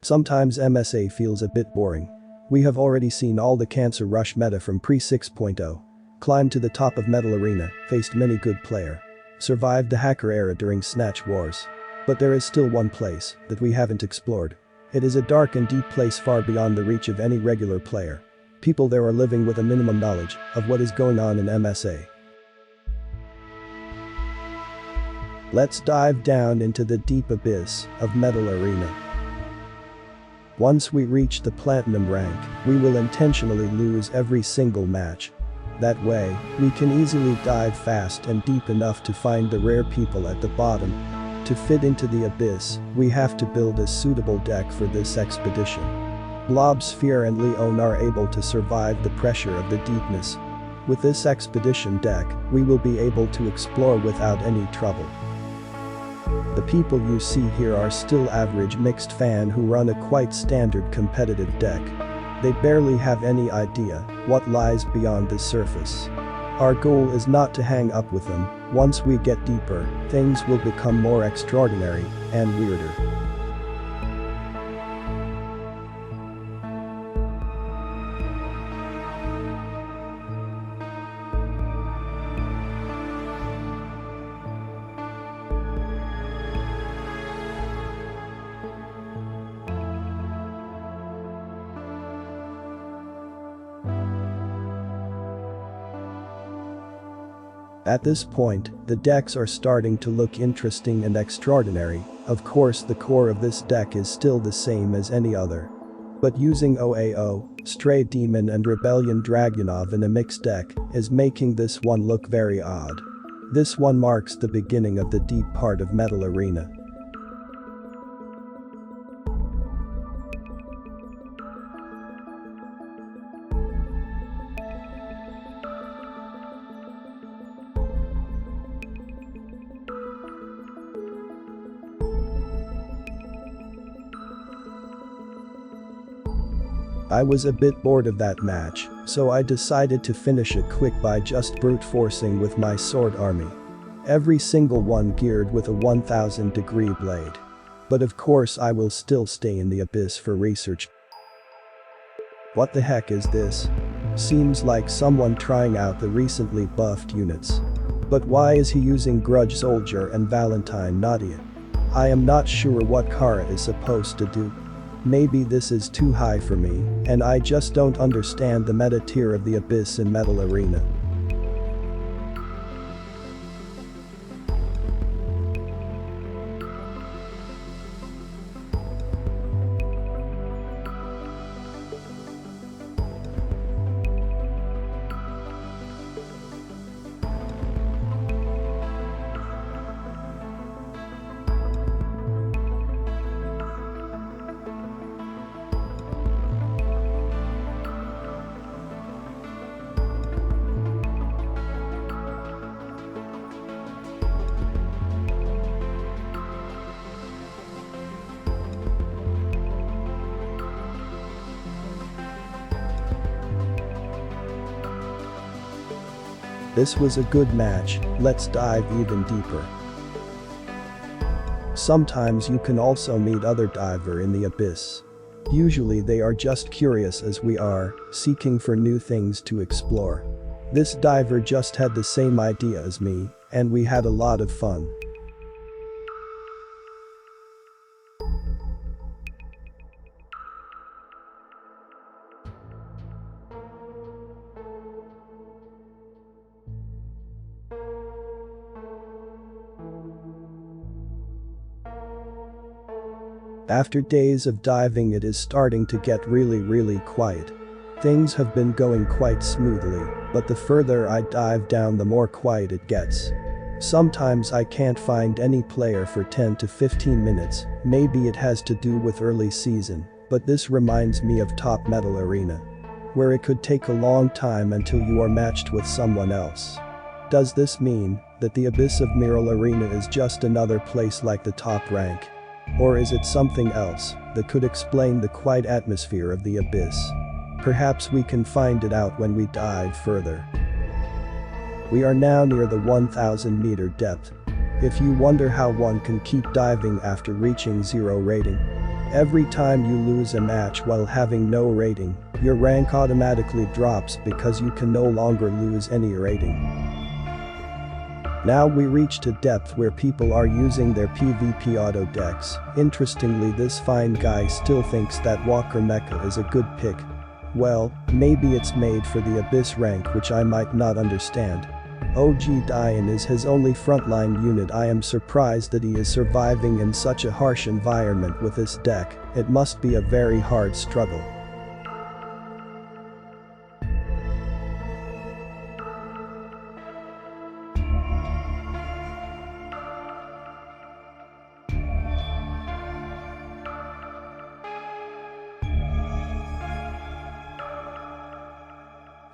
Sometimes MSA feels a bit boring. We have already seen all the Cancer Rush meta from pre-6.0. Climbed to the top of Metal Arena, faced many good player. Survived the hacker era during Snatch Wars. But there is still one place that we haven't explored. It is a dark and deep place far beyond the reach of any regular player. People there are living with a minimum knowledge of what is going on in MSA. Let's dive down into the deep abyss of Metal Arena. Once we reach the Platinum rank, we will intentionally lose every single match. That way, we can easily dive fast and deep enough to find the rare people at the bottom. To fit into the abyss, we have to build a suitable deck for this expedition. Blob Sphere and Leon are able to survive the pressure of the deepness. With this expedition deck, we will be able to explore without any trouble. The people you see here are still average mixed fan who run a quite standard competitive deck. They barely have any idea what lies beyond the surface. Our goal is not to hang up with them. Once we get deeper, things will become more extraordinary and weirder. At this point, the decks are starting to look interesting and extraordinary. Of course, the core of this deck is still the same as any other. But using OAO, Stray Demon and Rebellion Dragunov in a mixed deck is making this one look very odd. This one marks the beginning of the deep part of Metal Arena. I was a bit bored of that match, so I decided to finish it quick by just brute forcing with my sword army. Every single one geared with a 1000-degree blade. But of course I will still stay in the abyss for research. What the heck is this? Seems like someone trying out the recently buffed units. But why is he using Grudge Soldier and Valentine Nadia? I am not sure what Kara is supposed to do. Maybe this is too high for me, and I just don't understand the meta tier of the abyss in Metal Arena. This was a good match, let's dive even deeper. Sometimes you can also meet other diver in the abyss. Usually they are just curious as we are, seeking for new things to explore. This diver just had the same idea as me, and we had a lot of fun. After days of diving, it is starting to get really quiet. Things have been going quite smoothly, but the further I dive down the more quiet it gets. Sometimes I can't find any player for 10 to 15 minutes, maybe it has to do with early season, but this reminds me of Top Metal Arena, where it could take a long time until you are matched with someone else. Does this mean that the abyss of Metal Arena is just another place like the top rank? Or is it something else that could explain the quiet atmosphere of the abyss? Perhaps we can find it out when we dive further. We are now near the 1000-meter depth. If you wonder how one can keep diving after reaching 0 rating, Every time you lose a match while having no rating, your rank automatically drops because you can no longer lose any rating. Now we reached a depth where people are using their PvP auto decks. Interestingly, this fine guy still thinks that Walker Mecha is a good pick. Well, maybe it's made for the Abyss rank, which I might not understand. OG Dian is his only frontline unit. I am surprised that he is surviving in such a harsh environment with this deck. It must be a very hard struggle.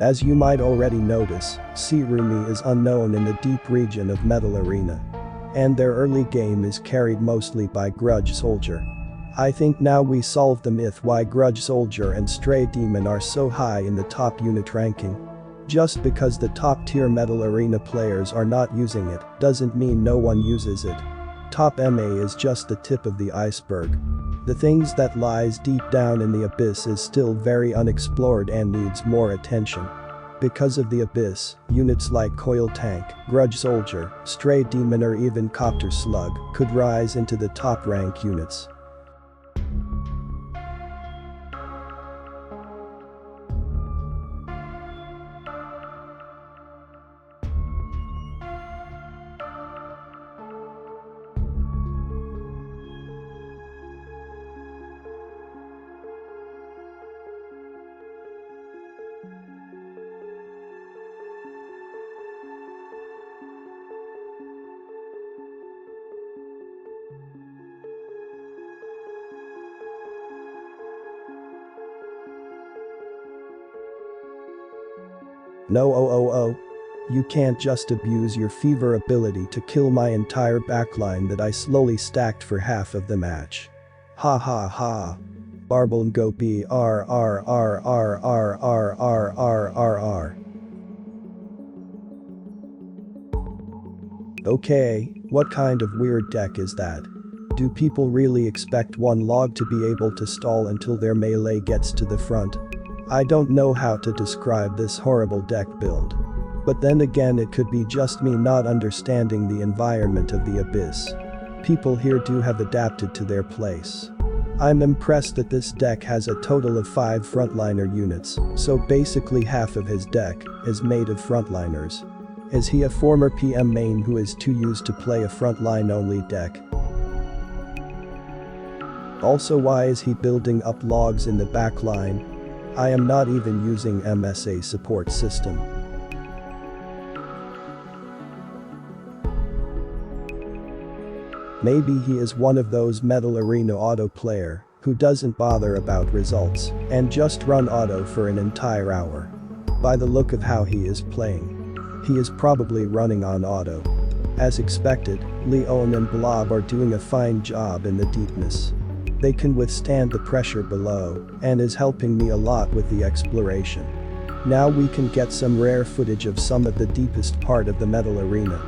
As you might already notice, Seirumi is unknown in the deep region of Metal Arena. And their early game is carried mostly by Grudge Soldier. I think now we solved the myth why Grudge Soldier and Stray Demon are so high in the top unit ranking. Just because the top tier Metal Arena players are not using it doesn't mean no one uses it. Top MA is just the tip of the iceberg. The things that lies deep down in the abyss is still very unexplored and needs more attention. Because of the abyss, units like Coil Tank, Grudge Soldier, Stray Demon or even Copter Slug could rise into the top rank units. No, you can't just abuse your fever ability to kill my entire backline that I slowly stacked for half of the match. Ha ha ha. Barbel go B R R R R R R R R R R. Okay, what kind of weird deck is that? Do people really expect one log to be able to stall until their melee gets to the front? I don't know how to describe this horrible deck build. But then again, it could be just me not understanding the environment of the abyss. People here do have adapted to their place. I'm impressed that this deck has a total of 5 frontliner units, so basically half of his deck is made of frontliners. Is he a former PM main who is too used to play a frontline only deck? Also, why is he building up logs in the backline? I am not even using MSA support system. Maybe he is one of those Metal Arena auto player who doesn't bother about results and just run auto for an entire hour. By the look of how he is playing, he is probably running on auto. As expected, Leon and Blob are doing a fine job in the deepness. They can withstand the pressure below and is helping me a lot with the exploration. Now we can get some rare footage of some of the deepest part of the Metal Arena.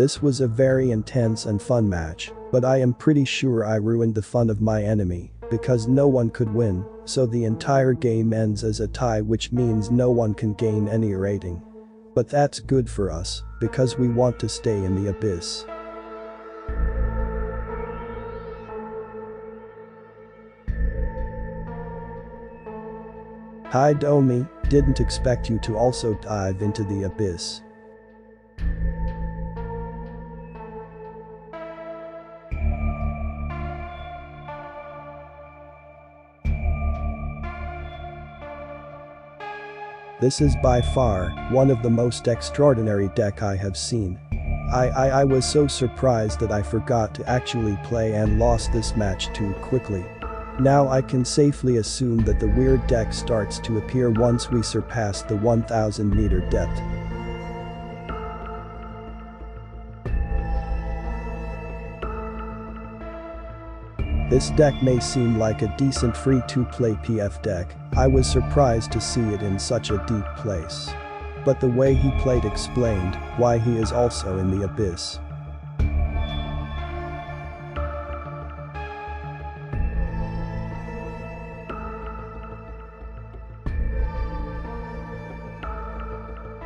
This was a very intense and fun match, but I am pretty sure I ruined the fun of my enemy, because no one could win, so the entire game ends as a tie, which means no one can gain any rating. But that's good for us, because we want to stay in the abyss. Hi Domi, didn't expect you to also dive into the abyss. This is by far one of the most extraordinary deck I have seen. I was so surprised that I forgot to actually play and lost this match too quickly. Now I can safely assume that the weird deck starts to appear once we surpass the 1000 meter depth. This deck may seem like a decent free-to-play PF deck. I was surprised to see it in such a deep place. But the way he played explained why he is also in the abyss.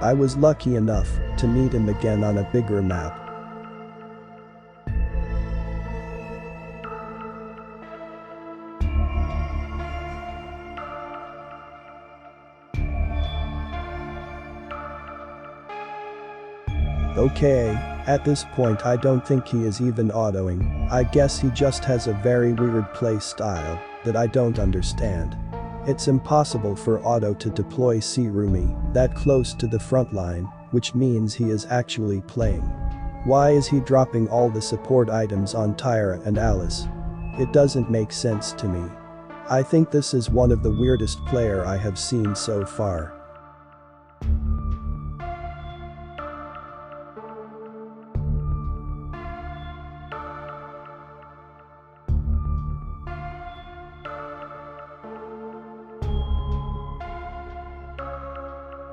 I was lucky enough to meet him again on a bigger map. Okay, at this point I don't think he is even autoing. I guess he just has a very weird play style that I don't understand. It's impossible for Auto to deploy Seirumi that close to the front line, which means he is actually playing. Why is he dropping all the support items on Tyra and Alice? It doesn't make sense to me. I think this is one of the weirdest player I have seen so far.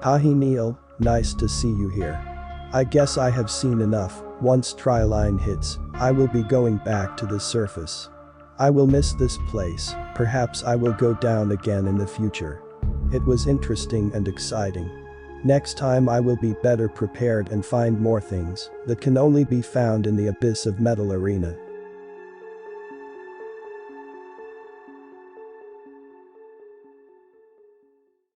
Hi Neil, nice to see you here. I guess I have seen enough. Once Triline hits, I will be going back to the surface. I will miss this place, perhaps I will go down again in the future. It was interesting and exciting. Next time I will be better prepared and find more things that can only be found in the abyss of Metal Arena.